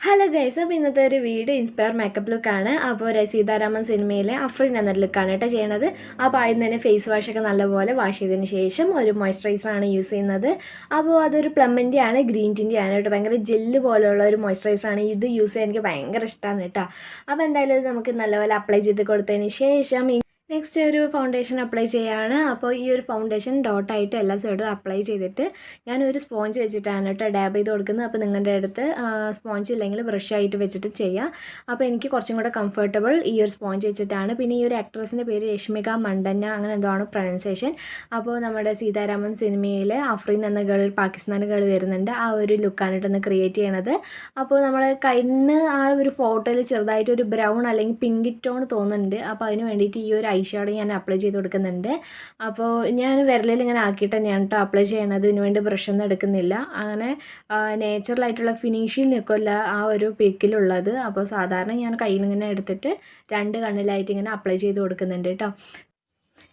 Hello guys, അപ്പോൾ ഇന്നത്തെ ഒരു വീഡിയോ ഇൻസ്പയർ മേക്കപ്പ് ലുക്കാണ്. അപ്പോൾ സീതാരാമൻ സിനിമയിലെ അഫ്രീൻ എന്ന ലുക്കാണ് കേട്ടോ ചെയ്യണത്. അപ്പോൾ ആദ്യം തന്നെ ഫേസ് വാഷൊക്കെ നല്ലപോലെ വാഷ് ചെയ്തതിന് ശേഷം ഒരു മോയ്സ്ചറൈസറാണ് യൂസ് ചെയ്യുന്നത്. അപ്പോൾ അതൊരു പ്ലമ്മിൻ്റെ ആണ്, ഗ്രീൻ ടീൻ്റെ ആണ് കേട്ടോ. ഭയങ്കര ജെല്ല് പോലെയുള്ള ഒരു മോയ്സ്ചറൈസറാണ്. ഇത് യൂസ് ചെയ്യാൻ എനിക്ക് ഭയങ്കര ഇഷ്ടമാണ് കേട്ടോ. അപ്പോൾ എന്തായാലും ഇത് നമുക്ക് നല്ലപോലെ അപ്ലൈ ചെയ്ത് കൊടുത്തതിന് ശേഷം നെക്സ്റ്റ് ഒരു ഫൗണ്ടേഷൻ അപ്ലൈ ചെയ്യുകയാണ്. അപ്പോൾ ഈ ഒരു ഫൗണ്ടേഷൻ ഡോട്ടായിട്ട് എല്ലാ സൈഡും അപ്ലൈ ചെയ്തിട്ട് ഞാനൊരു സ്പോഞ്ച് വെച്ചിട്ടാണ് കേട്ടോ ഡാബ് ചെയ്ത് കൊടുക്കുന്നത്. അപ്പോൾ നിങ്ങളുടെ അടുത്ത് സ്പോഞ്ച് ഇല്ലെങ്കിൽ ബ്രഷായിട്ട് വെച്ചിട്ട് ചെയ്യാം. അപ്പോൾ എനിക്ക് കുറച്ചും കൂടെ കംഫർട്ടബിൾ ഈ ഒരു സ്പോഞ്ച് വെച്ചിട്ടാണ്. പിന്നെ ഈ ഒരു ആക്ട്രസിൻ്റെ പേര് രശ്മിക മണ്ടന്ന, അങ്ങനെ എന്തോ ആണ് പ്രൊനൗൺസിയേഷൻ. അപ്പോൾ നമ്മുടെ സീതാരാമൻ സിനിമയിൽ അഫ്രീൻ എന്ന ഗേൾ, പാകിസ്ഥാൻ ഗേൾ വരുന്നുണ്ട്. ആ ഒരു ലുക്കാണ് കേട്ടോ ഒന്ന് ക്രിയേറ്റ് ചെയ്യണത്. അപ്പോൾ നമ്മൾ കണ്ണ് ആ ഒരു ഫോട്ടോയിൽ ചെറുതായിട്ട് ഒരു ബ്രൗൺ അല്ലെങ്കിൽ പിങ്ക് ടോൺ തോന്നുന്നുണ്ട്. അപ്പോൾ അതിന് വേണ്ടിയിട്ട് ഈ ഒരു ഐ ഷാഡോ ഞാൻ അപ്ലൈ ചെയ്ത് കൊടുക്കുന്നുണ്ട്. അപ്പോൾ ഞാൻ വിരലിൽ ഇങ്ങനെ ആക്കിയിട്ട് തന്നെയാണ് കേട്ടോ അപ്ലൈ ചെയ്യണത്. ഇതിന് വേണ്ടി ബ്രഷൊന്നും എടുക്കുന്നില്ല. അങ്ങനെ നേച്ചുറലായിട്ടുള്ള ഫിനിഷിൽ നിൽക്കില്ല ആ ഒരു പിക്കിലുള്ളത്. അപ്പോൾ സാധാരണ ഞാൻ കയ്യിൽ ഇങ്ങനെ എടുത്തിട്ട് രണ്ട് കണ്ണിലായിട്ട് ഇങ്ങനെ അപ്ലൈ ചെയ്ത് കൊടുക്കുന്നുണ്ട് കേട്ടോ.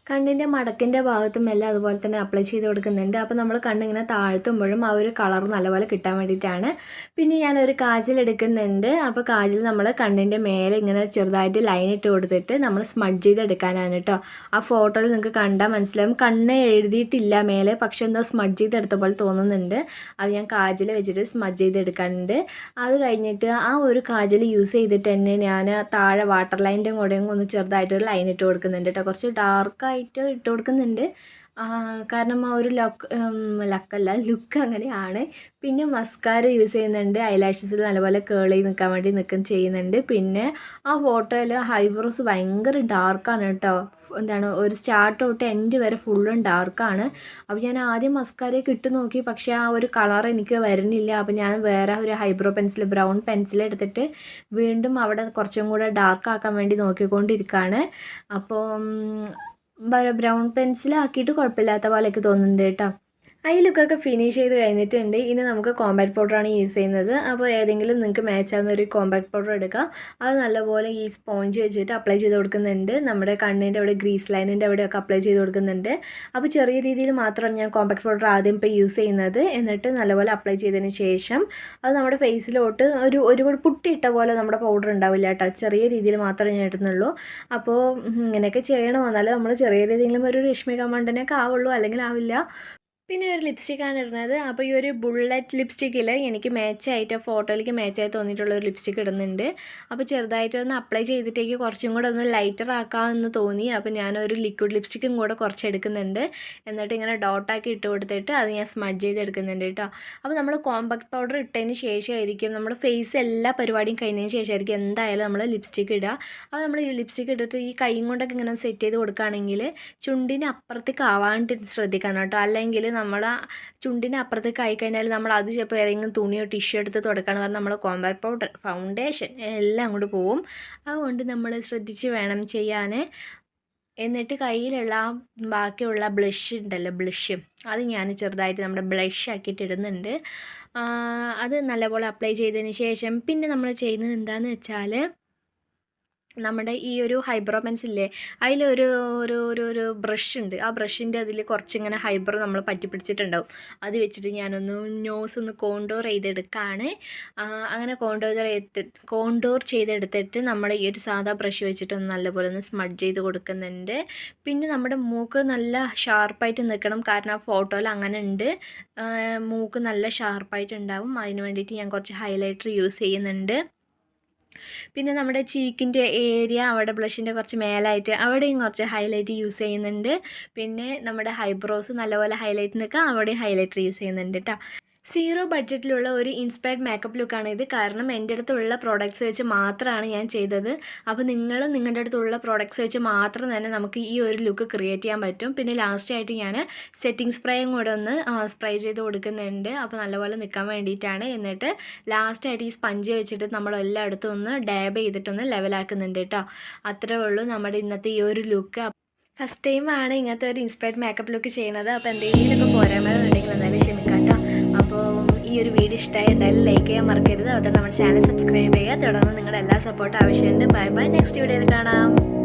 കണ്ണിൻ്റെ മടക്കിൻ്റെ ഭാഗത്തും എല്ലാം അതുപോലെ തന്നെ അപ്ലൈ ചെയ്ത് കൊടുക്കുന്നുണ്ട്. അപ്പോൾ നമ്മൾ കണ്ണിങ്ങനെ താഴ്ത്തുമ്പോഴും ആ ഒരു കളർ നല്ലപോലെ കിട്ടാൻ വേണ്ടിയിട്ടാണ്. പിന്നെ ഞാനൊരു കാജൽ എടുക്കുന്നുണ്ട്. അപ്പോൾ കാജൽ നമ്മൾ കണ്ണിൻ്റെ മേലെ ഇങ്ങനെ ചെറുതായിട്ട് ലൈൻ ഇട്ട് കൊടുത്തിട്ട് നമ്മൾ സ്മഡ്ജ് ചെയ്തെടുക്കാനാണ് കേട്ടോ. ആ ഫോട്ടോയിൽ നിങ്ങൾക്ക് കണ്ടാൽ മനസ്സിലാവും, കണ്ണ് എഴുതിയിട്ടില്ല മേലെ, പക്ഷെ എന്തോ സ്മഡ്ജ് ചെയ്തെടുത്ത പോലെ തോന്നുന്നുണ്ട്. അത് ഞാൻ കാജൽ വെച്ചിട്ട് സ്മഡ്ജ് ചെയ്തെടുക്കാനുണ്ട്. അത് കഴിഞ്ഞിട്ട് ആ ഒരു കാജൽ യൂസ് ചെയ്തിട്ട് തന്നെ ഞാൻ താഴെ വാട്ടർ ലൈനിൻ്റെ കൂടെയും ഒന്ന് ചെറുതായിട്ടൊരു ലൈൻ ഇട്ട് കൊടുക്കുന്നുണ്ട് കേട്ടോ. കുറച്ച് ഡാർക്കായിട്ട് ഇട്ട് കൊടുക്കുന്നുണ്ട്. കാരണം ആ ഒരു ലുക്ക് അങ്ങനെയാണ്. പിന്നെ മസ്കാര യൂസ് ചെയ്യുന്നുണ്ട്. ഐലാഷസിൽ നല്ലപോലെ കേൾ ചെയ്ത് നിൽക്കാൻ വേണ്ടി ചെയ്യുന്നുണ്ട്. പിന്നെ ആ ഫോട്ടോയിൽ ഐബ്രോസ് ഭയങ്കര ഡാർക്കാണ് കേട്ടോ. എന്താണ്, ഒരു സ്റ്റാർട്ട് തൊട്ട് എൻഡ് വരെ ഫുള്ളും ഡാർക്കാണ്. അപ്പോൾ ഞാൻ ആദ്യം മസ്കാരയൊക്കെ ഇട്ട് നോക്കി, പക്ഷേ ആ ഒരു കളർ എനിക്ക് വരുന്നില്ല. അപ്പോൾ ഞാൻ വേറെ ഒരു ഐബ്രോ പെൻസിൽ, ബ്രൗൺ പെൻസിൽ എടുത്തിട്ട് വീണ്ടും അവിടെ കുറച്ചും കൂടെ ഡാർക്ക് ആക്കാൻ വേണ്ടി നോക്കിക്കൊണ്ടിരിക്കുകയാണ്. അപ്പോൾ ബ്രൗൺ പെൻസിലാക്കിയിട്ട് കുഴപ്പമില്ലാത്ത പോലെയൊക്കെ തോന്നുന്നുണ്ട് കേട്ടോ. ഐ ലുക്കൊക്കെ ഫിനിഷ് ചെയ്ത് കഴിഞ്ഞിട്ടുണ്ട്. ഇനി നമുക്ക് കോമ്പാക്ട് പൗഡറാണ് യൂസ് ചെയ്യുന്നത്. അപ്പോൾ ഏതെങ്കിലും നിങ്ങൾക്ക് മാച്ച് ആകുന്ന ഒരു കോമ്പാക്ട് പൗഡർ എടുക്കാം. അത് നല്ലപോലെ ഈ സ്പോഞ്ച് വെച്ചിട്ട് അപ്ലൈ ചെയ്ത് കൊടുക്കുന്നുണ്ട്. നമ്മുടെ കണ്ണിൻ്റെ അവിടെ, ഗ്രീസ് ലൈനിൻ്റെ അവിടെയൊക്കെ അപ്ലൈ ചെയ്ത് കൊടുക്കുന്നുണ്ട്. അപ്പോൾ ചെറിയ രീതിയിൽ മാത്രമാണ് ഞാൻ കോമ്പാക്ട് പൗഡർ ആദ്യം ഇപ്പോൾ യൂസ് ചെയ്യുന്നത്. എന്നിട്ട് നല്ലപോലെ അപ്ലൈ ചെയ്തതിന് ശേഷം അത് നമ്മുടെ ഫേസിലോട്ട് ഒരുപാട് പുട്ടിയിട്ട പോലെ നമ്മുടെ പൗഡർ ഉണ്ടാവില്ല കേട്ടോ. ചെറിയ രീതിയിൽ മാത്രമേ ഞാൻ ഇടുന്നുള്ളൂ. അപ്പോൾ ഇങ്ങനെയൊക്കെ ചെയ്യണം, എന്നാലും നമ്മൾ ചെറിയ രീതിയിലും ഒരു രശ്മിക മണ്ടനൊക്കെ ആവുള്ളൂ, അല്ലെങ്കിൽ ആവില്ല. പിന്നെ ഒരു ലിപ്സ്റ്റിക്കാണ് ഇടുന്നത്. അപ്പോൾ ഈ ഒരു ബുള്ളറ്റ് ലിപ്സ്റ്റിക്കിൽ എനിക്ക് മാച്ചായിട്ട്, ഫോട്ടോയിലേക്ക് മാച്ചായി തോന്നിയിട്ടുള്ള ഒരു ലിപ്സ്റ്റിക്ക് ഇടുന്നുണ്ട്. അപ്പോൾ ചെറുതായിട്ടൊന്ന് അപ്ലൈ ചെയ്തിട്ടേക്ക് കുറച്ചും കൂടെ ഒന്ന് ലൈറ്റർ ആക്കാമെന്ന് തോന്നി. അപ്പോൾ ഞാനൊരു ലിക്വിഡ് ലിപ്സ്റ്റിക്കും കൂടെ കുറച്ച് എടുക്കുന്നുണ്ട്. എന്നിട്ട് ഇങ്ങനെ ഡോട്ടാക്കി ഇട്ട് കൊടുത്തിട്ട് അത് ഞാൻ സ്മഡ്ജ് ചെയ്ത് എടുക്കുന്നുണ്ട് കേട്ടോ. അപ്പോൾ നമ്മൾ കോമ്പാക്ട് പൗഡർ ഇട്ടതിന് ശേഷമായിരിക്കും, നമ്മുടെ ഫേസ് എല്ലാ പരിപാടിയും കഴിഞ്ഞതിന് ശേഷമായിരിക്കും എന്തായാലും നമ്മൾ ലിപ്സ്റ്റിക്ക് ഇടുക. അപ്പോൾ നമ്മൾ ഈ ലിപ്സ്റ്റിക്ക് ഇട്ടിട്ട് ഈ കൈ കൊണ്ടൊക്കെ ഇങ്ങനെ സെറ്റ് ചെയ്ത് കൊടുക്കുകയാണെങ്കിൽ ചുണ്ടിന് അപ്പുറത്തേക്ക് ആവാണ്ട് ശ്രദ്ധിക്കണം കേട്ടോ. അല്ലെങ്കിൽ നമ്മൾ ആ ചുണ്ടിന് അപ്പുറത്തേക്ക് ആയിക്കഴിഞ്ഞാൽ നമ്മൾ അത് ചിലപ്പോൾ ഏതെങ്കിലും തുണിയോ ടിഷ്യൂ എടുത്ത് തുടക്കണം. കാരണം നമ്മൾ കോമ്പാക്ട് പൗഡർ, ഫൗണ്ടേഷൻ എല്ലാം അങ്ങോട്ട് പോവും. അതുകൊണ്ട് നമ്മൾ ശ്രദ്ധിച്ച് വേണം ചെയ്യാൻ. എന്നിട്ട് കയ്യിലുള്ള ബാക്കിയുള്ള ബ്ലഷ് ഉണ്ടല്ലോ, ബ്ലഷ്, അത് ഞാൻ ചെറുതായിട്ട് നമ്മുടെ ബ്ലഷ് ആക്കിയിട്ട് ഇടുന്നുണ്ട്. അത് നല്ലപോലെ അപ്ലൈ ചെയ്തതിന് ശേഷം പിന്നെ നമ്മൾ ചെയ്യുന്നത് എന്താണെന്ന് വെച്ചാൽ, നമ്മുടെ ഈ ഒരു ഹൈബ്രോ പെൻസില്ലേ, അതിലൊരു ഒരു ഒരു ഒരു ബ്രഷ് ഉണ്ട്. ആ ബ്രഷിൻ്റെ അതിൽ കുറച്ചിങ്ങനെ ഹൈബ്രോ നമ്മൾ പറ്റി പിടിച്ചിട്ടുണ്ടാവും. അത് വെച്ചിട്ട് ഞാനൊന്ന് നോസ് ഒന്ന് കോണ്ടോർ ചെയ്തെടുക്കുകയാണ്. അങ്ങനെ കോണ്ടോർ ചെയ്തെടുത്തിട്ട് നമ്മൾ ഈ ഒരു സാധാ ബ്രഷ് വെച്ചിട്ടൊന്ന് നല്ലപോലെ ഒന്ന് സ്മഡ്ജ് ചെയ്ത് കൊടുക്കുന്നുണ്ട്. പിന്നെ നമ്മുടെ മൂക്ക് നല്ല ഷാർപ്പായിട്ട് നിൽക്കണം, കാരണം ആ ഫോട്ടോയിൽ അങ്ങനെ ഉണ്ട്. മൂക്ക് നല്ല ഷാർപ്പായിട്ടുണ്ടാവും. അതിന് വേണ്ടിയിട്ട് ഞാൻ കുറച്ച് ഹൈലൈറ്റർ യൂസ് ചെയ്യുന്നുണ്ട്. പിന്നെ നമ്മുടെ ചീക്കിൻ്റെ ഏരിയ, അവിടെ ബ്ലഷിൻ്റെ കുറച്ച് മേലായിട്ട് അവിടെയും കുറച്ച് ഹൈലൈറ്റ് യൂസ് ചെയ്യുന്നുണ്ട്. പിന്നെ നമ്മുടെ ഹൈബ്രോസ് നല്ലപോലെ ഹൈലൈറ്റ് നിൽക്കുക, അവിടെയും ഹൈലൈറ്റർ യൂസ് ചെയ്യുന്നുണ്ട് കേട്ടോ. സീറോ ബഡ്ജറ്റിലുള്ള ഒരു ഇൻസ്പയർഡ് മേക്കപ്പ് ലുക്കാണ് ഇത്. കാരണം എൻ്റെ അടുത്തുള്ള പ്രോഡക്റ്റ്സ് വെച്ച് മാത്രമാണ് ഞാൻ ചെയ്തത്. അപ്പോൾ നിങ്ങളുടെ അടുത്തുള്ള പ്രോഡക്റ്റ്സ് വെച്ച് മാത്രം തന്നെ നമുക്ക് ഈ ഒരു ലുക്ക് ക്രിയേറ്റ് ചെയ്യാൻ പറ്റും. പിന്നെ ലാസ്റ്റായിട്ട് ഞാൻ സെറ്റിംഗ് സ്പ്രേയും കൂടെ ഒന്ന് സ്പ്രേ ചെയ്ത് കൊടുക്കുന്നുണ്ട്. അപ്പോൾ നല്ലപോലെ നിൽക്കാൻ വേണ്ടിയിട്ടാണ്. എന്നിട്ട് ലാസ്റ്റായിട്ട് ഈ സ്പഞ്ച് വെച്ചിട്ട് നമ്മളെല്ലായിടത്തും ഒന്ന് ഡാബ് ചെയ്തിട്ടൊന്ന് ലെവലാക്കുന്നുണ്ട് കേട്ടോ. അത്രേ ഉള്ളൂ നമ്മുടെ ഇന്നത്തെ ഈ ഒരു ലുക്ക്. ഫസ്റ്റ് ടൈമാണ് ഇങ്ങനത്തെ ഒരു ഇൻസ്പയർഡ് മേക്കപ്പ് ലുക്ക് ചെയ്യുന്നത്. അപ്പോൾ എന്തെങ്കിലുമൊക്കെ പോരായ്മകളുണ്ടെങ്കിൽ എന്തായാലും ക്ഷമിക്കാം കേട്ടോ. അപ്പോൾ ഈ ഒരു വീഡിയോ ഇഷ്ടമായി എന്തായാലും ലൈക്ക് ചെയ്യാൻ മറക്കരുത്. അതുകൊണ്ട് നമ്മുടെ ചാനൽ സബ്സ്ക്രൈബ് ചെയ്യുക. തുടർന്ന് നിങ്ങളുടെ എല്ലാ സപ്പോർട്ടും ആവശ്യമുണ്ട്. ബൈ ബൈ, നെക്സ്റ്റ് വീഡിയോയിൽ കാണാം.